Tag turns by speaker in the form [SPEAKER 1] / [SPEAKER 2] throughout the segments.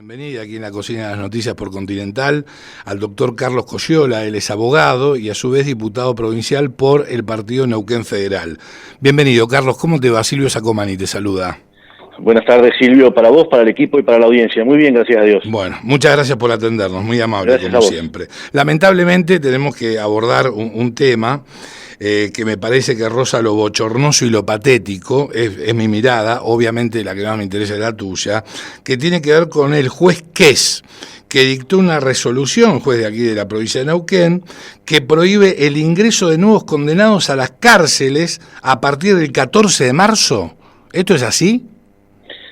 [SPEAKER 1] bienvenida aquí en la Cocina de las Noticias por Continental al doctor Carlos Coyola. Él es abogado y a su vez diputado provincial por el partido Neuquén Federal. Bienvenido, Carlos. ¿Cómo te va? Silvio Sacomani te saluda.
[SPEAKER 2] Buenas tardes, Silvio, para vos, para el equipo y para la audiencia. Muy bien, gracias a Dios.
[SPEAKER 1] Bueno, muchas gracias por atendernos, muy amable
[SPEAKER 2] Gracias
[SPEAKER 1] como siempre. Lamentablemente tenemos que abordar un tema que me parece que roza lo bochornoso y lo patético, es mi mirada, obviamente la que más me interesa es la tuya, que tiene que ver con el juez Kess, que dictó una resolución, juez de aquí de la provincia de Neuquén, que prohíbe el ingreso de nuevos condenados a las cárceles a partir del 14 de marzo. ¿Esto es así?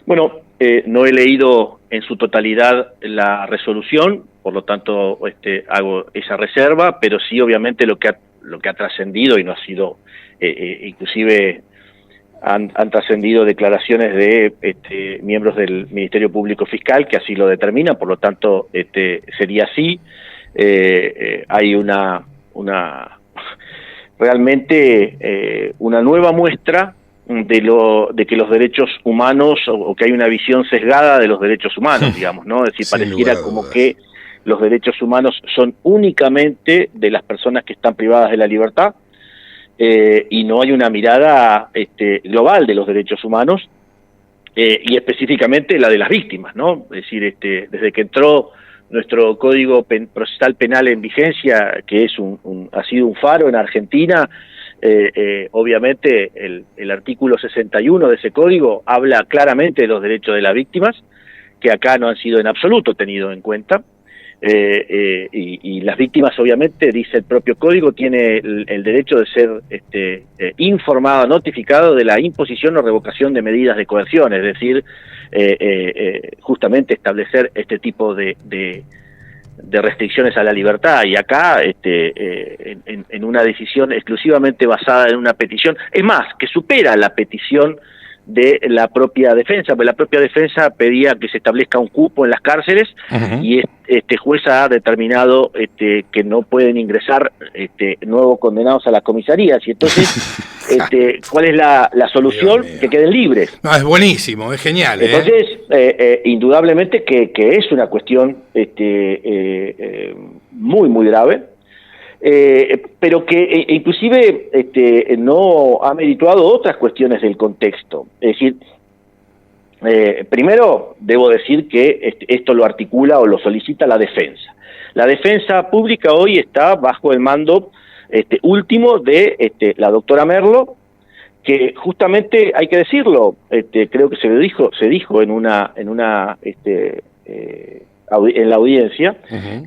[SPEAKER 2] Bueno, no he leído en su totalidad la resolución, por lo tanto hago esa reserva, pero sí obviamente lo que ha trascendido, y no ha sido, inclusive han trascendido declaraciones de miembros del Ministerio Público Fiscal que así lo determinan, por lo tanto sería así. Hay realmente una nueva muestra de que los derechos humanos, o que hay una visión sesgada de los derechos humanos, digamos, ¿no? Es decir, pareciera como que los derechos humanos son únicamente de las personas que están privadas de la libertad, y no hay una mirada global de los derechos humanos, y específicamente la de las víctimas, ¿no? Es decir, desde que entró nuestro Código Procesal Penal en vigencia, que es ha sido un faro en Argentina, obviamente el artículo 61 de ese código habla claramente de los derechos de las víctimas, que acá no han sido en absoluto tenidos en cuenta, y las víctimas, obviamente, dice el propio código, tiene el derecho de ser informado, notificado de la imposición o revocación de medidas de coerción, es decir, justamente establecer este tipo de restricciones a la libertad, y acá en una decisión exclusivamente basada en una petición, es más, que supera la petición de la propia defensa, porque la propia defensa pedía que se establezca un cupo en las cárceles, y este juez ha determinado que no pueden ingresar nuevos condenados a las comisarías, y entonces ¿cuál es la solución? Que queden libres.
[SPEAKER 1] No, es buenísimo, es genial.
[SPEAKER 2] Entonces, indudablemente que es una cuestión muy, muy grave, pero que inclusive no ha merituado otras cuestiones del contexto. Es decir, primero debo decir que esto lo articula o lo solicita la defensa. La defensa pública hoy está bajo el mando último de la doctora Merlo, que justamente, hay que decirlo, creo que se dijo en la audiencia,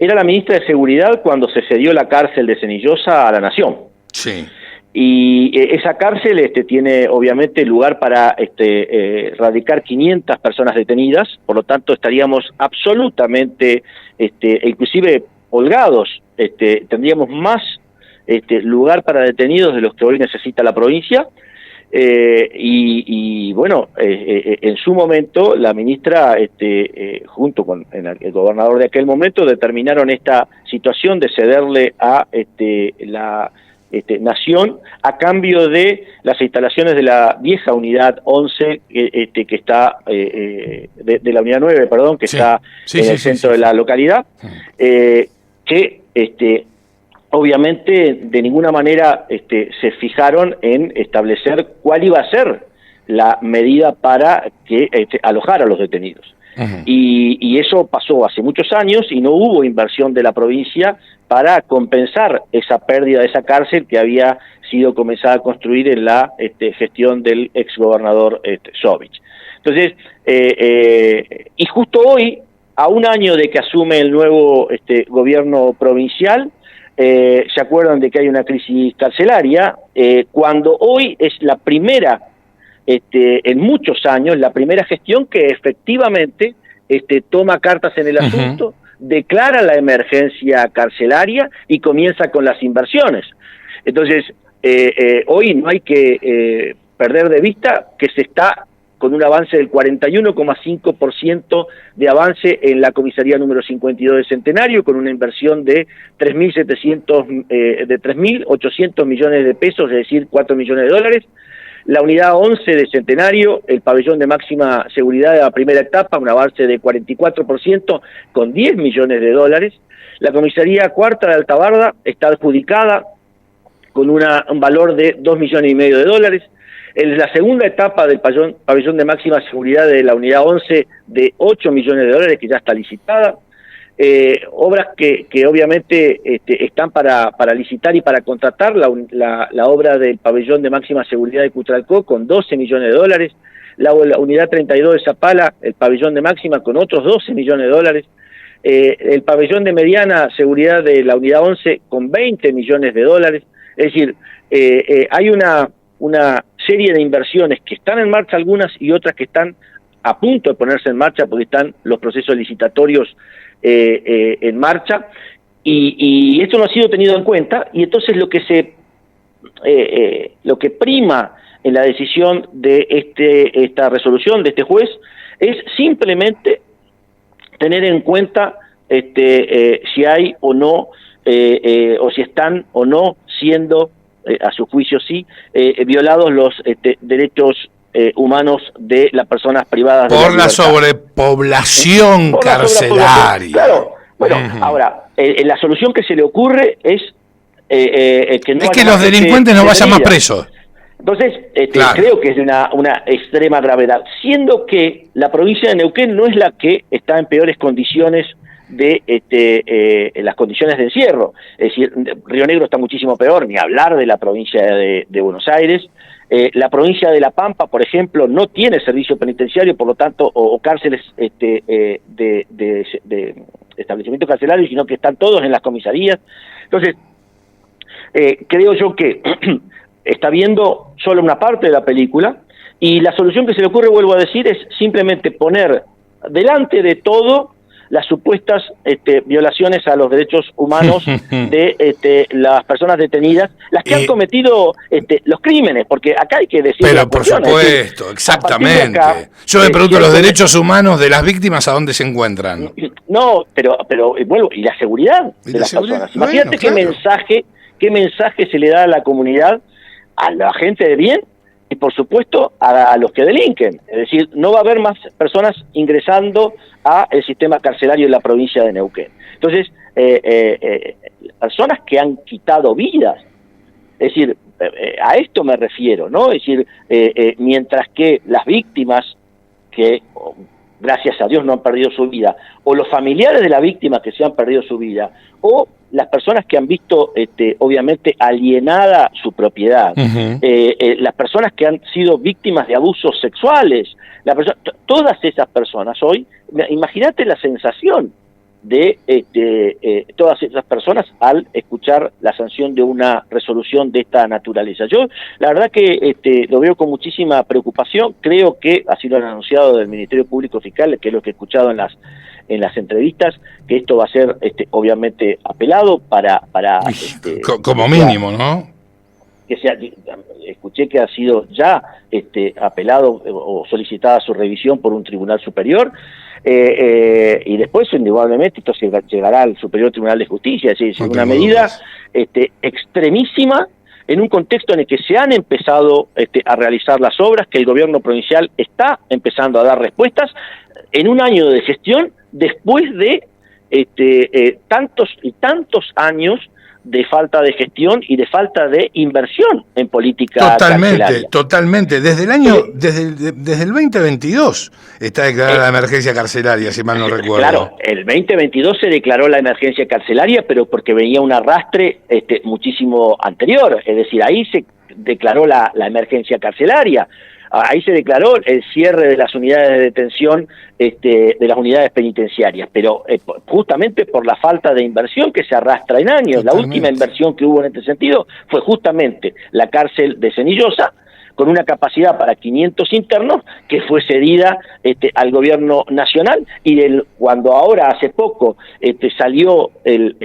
[SPEAKER 2] era la ministra de Seguridad cuando se cedió la cárcel de Cenillosa a la Nación.
[SPEAKER 1] Sí.
[SPEAKER 2] Y esa cárcel tiene obviamente lugar para radicar 500 personas detenidas, por lo tanto estaríamos absolutamente, inclusive holgados, tendríamos más lugar para detenidos de los que hoy necesita la provincia. Y bueno, en su momento la ministra, junto con el gobernador de aquel momento, determinaron esta situación de cederle a la Nación a cambio de las instalaciones de la vieja unidad 11, que está de la unidad 9, perdón, que está en el centro de la localidad, que obviamente de ninguna manera se fijaron en establecer cuál iba a ser la medida para que alojar a los detenidos. Y eso pasó hace muchos años y no hubo inversión de la provincia para compensar esa pérdida de esa cárcel que había sido comenzada a construir en la gestión del exgobernador Sovich. Entonces, y justo hoy, a un año de que asume el nuevo gobierno provincial, se acuerdan de que hay una crisis carcelaria, cuando hoy es la primera, en muchos años, la primera gestión que efectivamente toma cartas en el asunto, declara la emergencia carcelaria y comienza con las inversiones. Entonces, hoy no hay que perder de vista que se está con un avance del 41,5% de avance en la comisaría número 52 de Centenario, con una inversión de 3.800 millones de pesos, es decir, 4 millones de dólares, La unidad 11 de Centenario, el pabellón de máxima seguridad de la primera etapa, un avance de 44% con 10 millones de dólares. La comisaría cuarta de Altabarda está adjudicada con un valor de 2,5 millones de dólares. En la segunda etapa del pabellón de máxima seguridad de la unidad 11 de 8 millones de dólares, que ya está licitada. Obras que obviamente están para licitar y para contratar, la obra del pabellón de máxima seguridad de Cutralcó con 12 millones de dólares, la unidad 32 de Zapala, el pabellón de máxima con otros 12 millones de dólares, el pabellón de mediana seguridad de la unidad 11 con 20 millones de dólares. Es decir, hay una serie de inversiones que están en marcha, algunas, y otras que están a punto de ponerse en marcha porque están los procesos licitatorios en marcha, y esto no ha sido tenido en cuenta, y entonces lo que prima en la decisión de esta resolución de este juez es simplemente tener en cuenta si hay o no, o si están o no siendo, a su juicio sí, violados los derechos humanos de las personas privadas de
[SPEAKER 1] por la sobrepoblación carcelaria.
[SPEAKER 2] Claro, bueno, ahora, la solución que se le ocurre es que no
[SPEAKER 1] es que los delincuentes no vayan más presos.
[SPEAKER 2] Entonces,
[SPEAKER 1] claro,
[SPEAKER 2] creo que es de una extrema gravedad, siendo que la provincia de Neuquén no es la que está en peores condiciones de las condiciones de encierro. Es decir, Río Negro está muchísimo peor, ni hablar de la provincia de Buenos Aires. La provincia de La Pampa, por ejemplo, no tiene servicio penitenciario, por lo tanto, o cárceles de establecimientos carcelarios, sino que están todos en las comisarías. Entonces, creo yo que está viendo solo una parte de la película, y la solución que se le ocurre, vuelvo a decir, es simplemente poner delante de todo las supuestas violaciones a los derechos humanos de las personas detenidas, las que han cometido los crímenes, porque acá hay que decir...
[SPEAKER 1] Pero por supuesto, exactamente. Yo me pregunto, los derechos humanos de las víctimas, ¿a dónde se encuentran?
[SPEAKER 2] No, pero vuelvo, y la seguridad de las personas. Imagínate qué mensaje se le da a la comunidad, a la gente de bien, y por supuesto a los que delinquen. Es decir, no va a haber más personas ingresando a el sistema carcelario en la provincia de Neuquén. Entonces, personas que han quitado vidas, es decir, a esto me refiero, ¿no? Es decir, mientras que las víctimas que, gracias a Dios, no han perdido su vida, o los familiares de la víctima que se han perdido su vida, o las personas que han visto, obviamente, alienada su propiedad, las personas que han sido víctimas de abusos sexuales, todas esas personas hoy, imagínate la sensación de todas esas personas al escuchar la sanción de una resolución de esta naturaleza. Yo, la verdad que lo veo con muchísima preocupación. Creo que, así lo han anunciado del Ministerio Público Fiscal, que es lo que he escuchado en las entrevistas, que esto va a ser obviamente apelado para
[SPEAKER 1] como mínimo, ¿no?
[SPEAKER 2] Que sea, escuché que ha sido ya apelado o solicitada su revisión por un tribunal superior, y después indudablemente esto llegará al Superior Tribunal de Justicia. Es decir, una medida extremísima en un contexto en el que se han empezado a realizar las obras, que el gobierno provincial está empezando a dar respuestas en un año de gestión, después de tantos y tantos años de falta de gestión y de falta de inversión en política carcelaria.
[SPEAKER 1] Totalmente. Desde el 2022 está declarada la emergencia carcelaria, si mal no recuerdo.
[SPEAKER 2] Claro, el 2022 se declaró la emergencia carcelaria, pero porque venía un arrastre muchísimo anterior. Es decir, ahí se declaró la emergencia carcelaria. Ahí se declaró el cierre de las unidades de detención, de las unidades penitenciarias, pero justamente por la falta de inversión que se arrastra en años. Totalmente. La última inversión que hubo en este sentido fue justamente la cárcel de Cenillosa, con una capacidad para 500 internos, que fue cedida al gobierno nacional, y cuando ahora hace poco salió,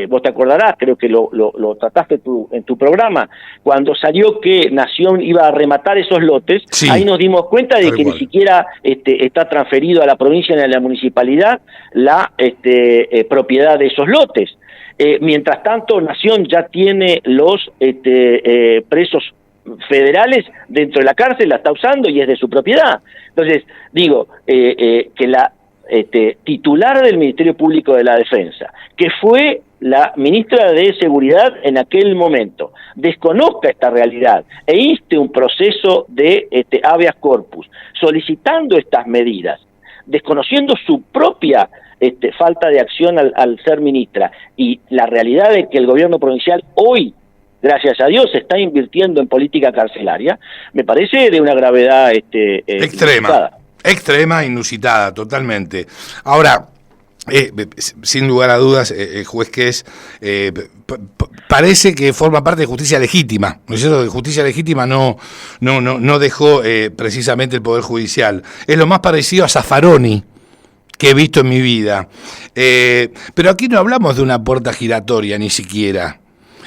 [SPEAKER 2] vos te acordarás, creo que lo trataste en tu programa, cuando salió que Nación iba a rematar esos lotes, sí, ahí nos dimos cuenta de que ni siquiera está transferido a la provincia ni a la municipalidad la propiedad de esos lotes. Mientras tanto, Nación ya tiene los presos federales dentro de la cárcel, la está usando y es de su propiedad. Entonces, digo, que la titular del Ministerio Público de la Defensa, que fue la ministra de Seguridad en aquel momento, desconozca esta realidad e inste un proceso de habeas corpus, solicitando estas medidas, desconociendo su propia falta de acción al ser ministra, y la realidad de que el gobierno provincial hoy, gracias a Dios, se está invirtiendo en política carcelaria, me parece de una gravedad
[SPEAKER 1] extrema, inusitada, totalmente. Ahora, sin lugar a dudas, el juez Kess parece que forma parte de justicia legítima, ¿no es cierto? De justicia legítima no dejó precisamente el Poder Judicial. Es lo más parecido a Zaffaroni que he visto en mi vida. Pero aquí no hablamos de una puerta giratoria ni siquiera.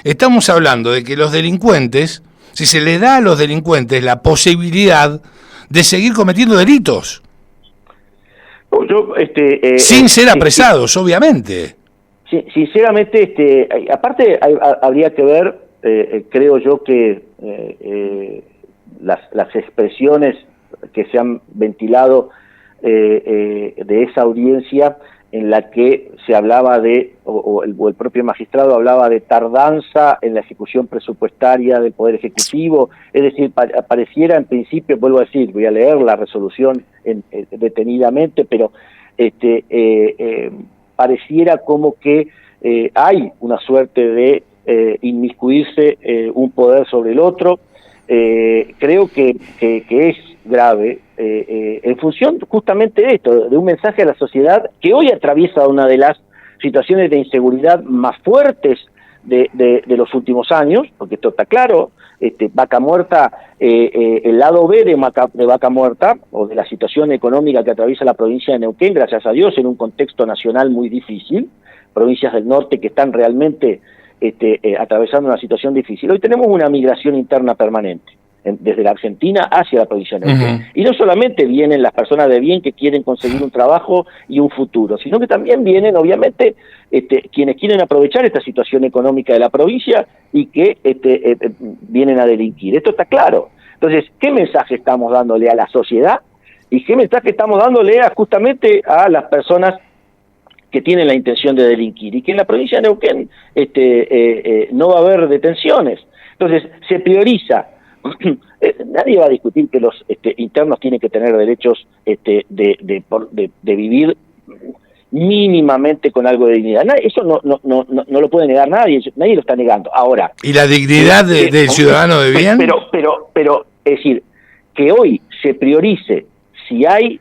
[SPEAKER 1] Estamos hablando de que los delincuentes, si se le da a los delincuentes la posibilidad de seguir cometiendo delitos, sin ser apresados, obviamente.
[SPEAKER 2] Sinceramente, aparte habría que ver, creo yo que las expresiones que se han ventilado de esa audiencia en la que se hablaba o el propio magistrado hablaba de tardanza en la ejecución presupuestaria del Poder Ejecutivo, es decir, pareciera en principio, vuelvo a decir, voy a leer la resolución detenidamente, pero pareciera como que hay una suerte de inmiscuirse un poder sobre el otro. Creo que es grave en función justamente de esto, de un mensaje a la sociedad que hoy atraviesa una de las situaciones de inseguridad más fuertes de los últimos años, porque esto está claro. Vaca Muerta, el lado B de Vaca Muerta, o de la situación económica que atraviesa la provincia de Neuquén, gracias a Dios, en un contexto nacional muy difícil, provincias del norte que están realmente atravesando una situación difícil. Hoy tenemos una migración interna permanente, desde la Argentina hacia la provincia de Neuquén. Y no solamente vienen las personas de bien que quieren conseguir un trabajo y un futuro, sino que también vienen, obviamente, quienes quieren aprovechar esta situación económica de la provincia y que vienen a delinquir. Esto está claro. Entonces, ¿qué mensaje estamos dándole a la sociedad? ¿Y qué mensaje estamos dándole justamente a las personas que tienen la intención de delinquir? Y que en la provincia de Neuquén no va a haber detenciones. Entonces, se prioriza. Nadie va a discutir que los internos tienen que tener derechos de vivir mínimamente con algo de dignidad. Eso no lo puede negar nadie lo está negando. Ahora,
[SPEAKER 1] ¿y la dignidad del ciudadano de bien?
[SPEAKER 2] Pero es decir, que hoy se priorice si hay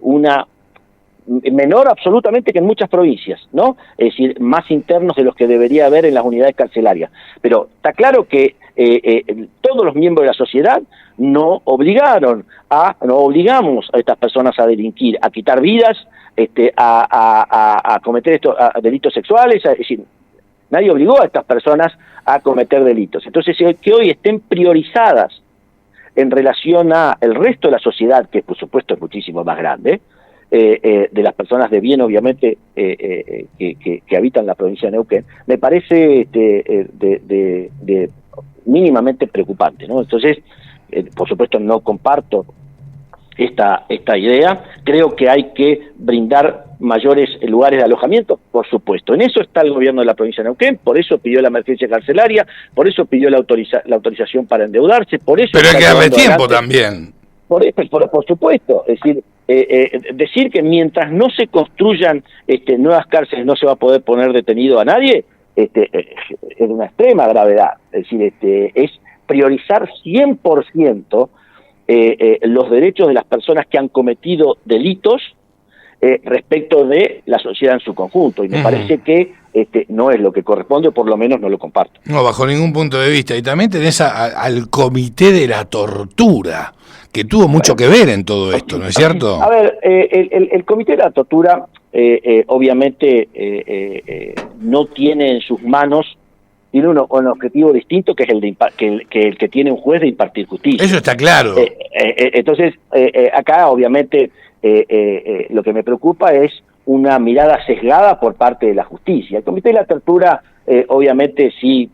[SPEAKER 2] una menor absolutamente que en muchas provincias, ¿no? Es decir, más internos de los que debería haber en las unidades carcelarias. Pero está claro que todos los miembros de la sociedad no obligamos a estas personas a delinquir, a quitar vidas, a cometer delitos sexuales, es decir, nadie obligó a estas personas a cometer delitos. Entonces, que hoy estén priorizadas en relación a el resto de la sociedad, que por supuesto es muchísimo más grande, de las personas de bien, obviamente, que habitan la provincia de Neuquén, me parece de mínimamente preocupante, ¿no? Entonces, por supuesto, no comparto esta idea. Creo que hay que brindar mayores lugares de alojamiento, por supuesto. En eso está el gobierno de la provincia de Neuquén, por eso pidió la emergencia carcelaria, por eso pidió la autorización para endeudarse, por eso...
[SPEAKER 1] Pero hay que darle tiempo también.
[SPEAKER 2] Por supuesto, es decir, decir que mientras no se construyan nuevas cárceles no se va a poder poner detenido a nadie, es de una extrema gravedad. Es decir, es priorizar 100% los derechos de las personas que han cometido delitos respecto de la sociedad en su conjunto. Y me parece que no es lo que corresponde, o por lo menos no lo comparto.
[SPEAKER 1] No, bajo ningún punto de vista. Y también tenés al Comité de la Tortura, que tuvo mucho que ver en todo esto, ¿no es cierto?
[SPEAKER 2] A ver, el Comité de la Tortura obviamente no tiene en sus manos, tiene un objetivo distinto, que es el que tiene un juez de impartir justicia.
[SPEAKER 1] Eso está claro.
[SPEAKER 2] Entonces, acá obviamente lo que me preocupa es una mirada sesgada por parte de la justicia. El Comité de la Tortura obviamente sí,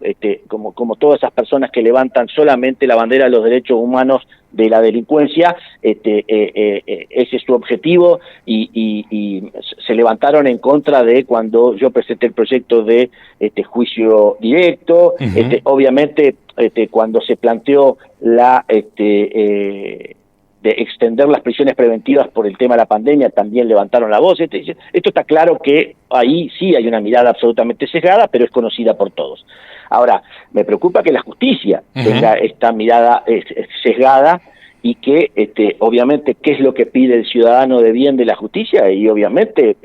[SPEAKER 2] como todas esas personas que levantan solamente la bandera de los derechos humanos de la delincuencia, ese es su objetivo, y se levantaron en contra de cuando yo presenté el proyecto de juicio directo. Obviamente cuando se planteó la de extender las prisiones preventivas por el tema de la pandemia, también levantaron la voz. Esto está claro que ahí sí hay una mirada absolutamente sesgada, pero es conocida por todos. Ahora, me preocupa que la justicia tenga esta mirada sesgada, y que obviamente qué es lo que pide el ciudadano de bien de la justicia, y obviamente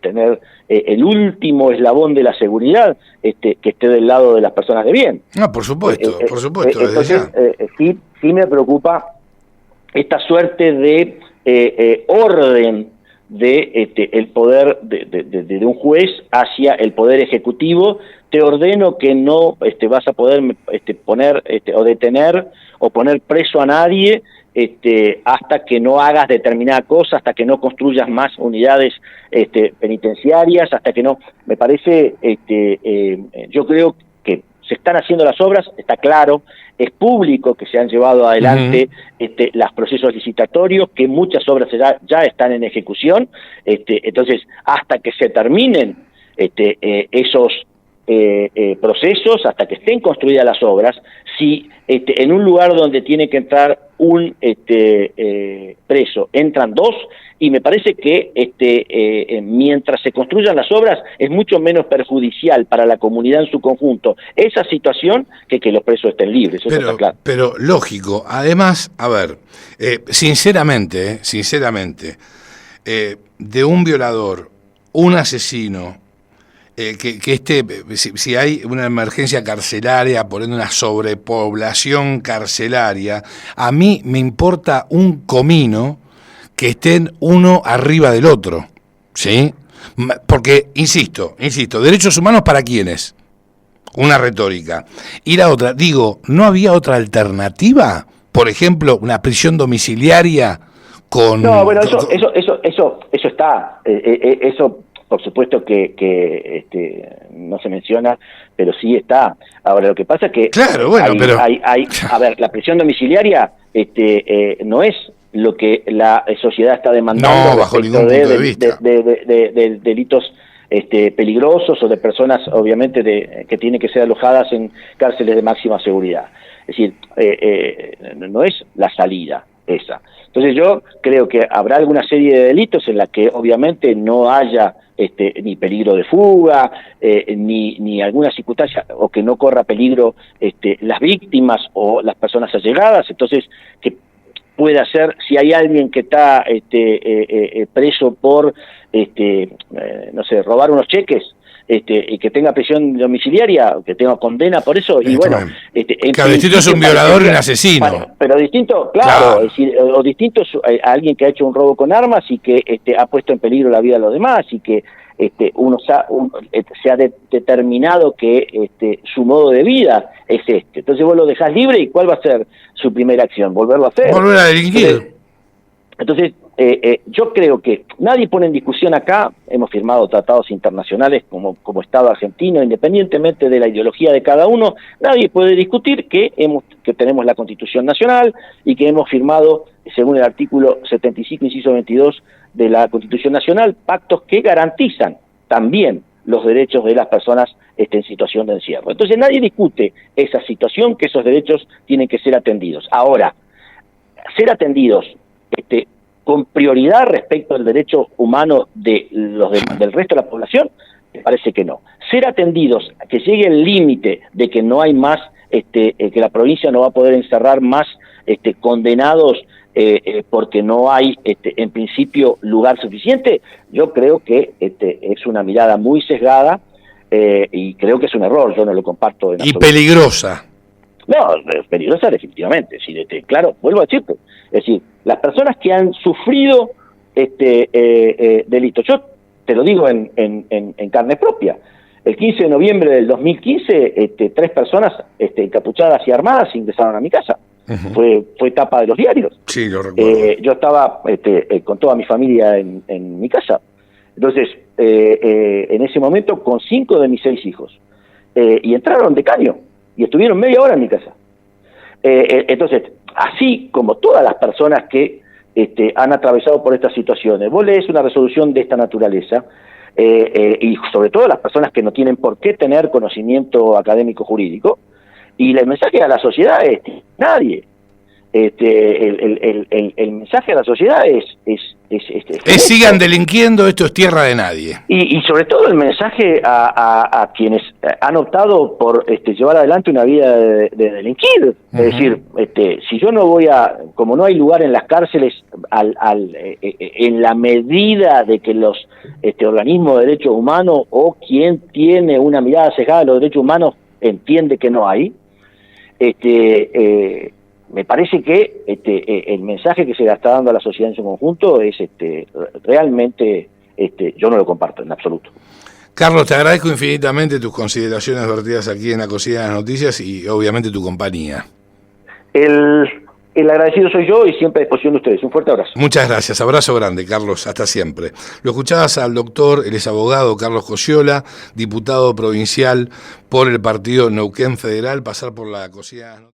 [SPEAKER 2] tener el último eslabón de la seguridad que esté del lado de las personas de bien.
[SPEAKER 1] Por supuesto, por supuesto.
[SPEAKER 2] Entonces, sí me preocupa esta suerte de orden de el poder de un juez hacia el poder ejecutivo. Te ordeno que no vas a poder poner o detener o poner preso a nadie hasta que no hagas determinada cosa, hasta que no construyas más unidades penitenciarias, hasta que no. Me parece, yo creo que se están haciendo las obras, está claro, es público que se han llevado adelante los procesos licitatorios, que muchas obras ya están en ejecución. Entonces, hasta que se terminen esos procesos, hasta que estén construidas las obras, si en un lugar donde tiene que entrar un preso entran dos, y me parece que mientras se construyan las obras es mucho menos perjudicial para la comunidad en su conjunto esa situación que los presos estén libres. Eso está claro.
[SPEAKER 1] Pero lógico, además, a ver, sinceramente, de un violador, un asesino, si hay una emergencia carcelaria, poniendo una sobrepoblación carcelaria, a mí me importa un comino que estén uno arriba del otro, ¿sí? Porque, insisto, derechos humanos ¿para quiénes? Una retórica. Y la otra, digo, ¿no había otra alternativa? Por ejemplo, una prisión domiciliaria con...
[SPEAKER 2] No, bueno, eso está, eso por supuesto que no se menciona, pero sí está. Ahora, lo que pasa es que
[SPEAKER 1] claro, bueno,
[SPEAKER 2] a ver, la prisión domiciliaria no es lo que la sociedad está demandando,
[SPEAKER 1] no, bajo ningún punto de vista,
[SPEAKER 2] de delitos peligrosos, o de personas, obviamente, que tienen que ser alojadas en cárceles de máxima seguridad. Es decir, no es la salida esa. Entonces yo creo que habrá alguna serie de delitos en la que obviamente no haya ni peligro de fuga, ni alguna circunstancia, o que no corra peligro las víctimas o las personas allegadas. Entonces, que pueda ser, si hay alguien que está preso por, no sé, robar unos cheques, y que tenga prisión domiciliaria, que tenga condena por eso, y bueno...
[SPEAKER 1] claro, distinto es un violador y un asesino.
[SPEAKER 2] Pero distinto, claro. Es decir, o distinto es alguien que ha hecho un robo con armas y que ha puesto en peligro la vida de los demás, y que se ha determinado que su modo de vida es este. Entonces vos lo dejás libre, y ¿cuál va a ser su primera acción? ¿Volverlo a hacer?
[SPEAKER 1] Volver a delinquir.
[SPEAKER 2] Entonces yo creo que nadie pone en discusión acá, hemos firmado tratados internacionales como Estado argentino, independientemente de la ideología de cada uno, nadie puede discutir que tenemos la Constitución Nacional, y que hemos firmado, según el artículo 75, inciso 22 de la Constitución Nacional, pactos que garantizan también los derechos de las personas en situación de encierro. Entonces nadie discute esa situación, que esos derechos tienen que ser atendidos. Ahora, ser atendidos con prioridad respecto al derecho humano de del resto de la población, me parece que no. Ser atendidos, que llegue el límite de que no hay más, que la provincia no va a poder encerrar más condenados porque no hay en principio lugar suficiente, yo creo que es una mirada muy sesgada, y creo que es un error, yo no lo comparto.
[SPEAKER 1] Y peligrosa.
[SPEAKER 2] No, peligrosa definitivamente, sí, claro, vuelvo a decirte, es decir, las personas que han sufrido delitos, yo te lo digo en carne propia. El 15 de noviembre del 2015, 3 personas encapuchadas y armadas ingresaron a mi casa. Fue tapa de los diarios.
[SPEAKER 1] Sí, lo recuerdo.
[SPEAKER 2] Yo estaba con toda mi familia en mi casa. Entonces, en ese momento, con 5 de mis 6 hijos. y entraron de caño y estuvieron media hora en mi casa. Entonces, así como todas las personas que han atravesado por estas situaciones, vos lees una resolución de esta naturaleza, y sobre todo las personas que no tienen por qué tener conocimiento académico jurídico, y el mensaje a la sociedad es nadie. El mensaje a la sociedad es
[SPEAKER 1] sigan delinquiendo, esto es tierra de nadie.
[SPEAKER 2] Y sobre todo el mensaje a quienes han optado por llevar adelante una vida de delinquir. Es decir, si yo no voy como no hay lugar en las cárceles en la medida de que los organismos de derechos humanos o quien tiene una mirada sesgada de los derechos humanos entiende que no hay, me parece que el mensaje que se le está dando a la sociedad en su conjunto es realmente, yo no lo comparto en absoluto.
[SPEAKER 1] Carlos, te agradezco infinitamente tus consideraciones vertidas aquí en La Cocina de las Noticias y obviamente tu compañía.
[SPEAKER 2] El agradecido soy yo y siempre a disposición de ustedes. Un fuerte abrazo.
[SPEAKER 1] Muchas gracias. Abrazo grande, Carlos. Hasta siempre. Lo escuchabas al doctor, él es abogado, Carlos Cocciola, diputado provincial por el partido Neuquén Federal, pasar por La Cocina de las Noticias.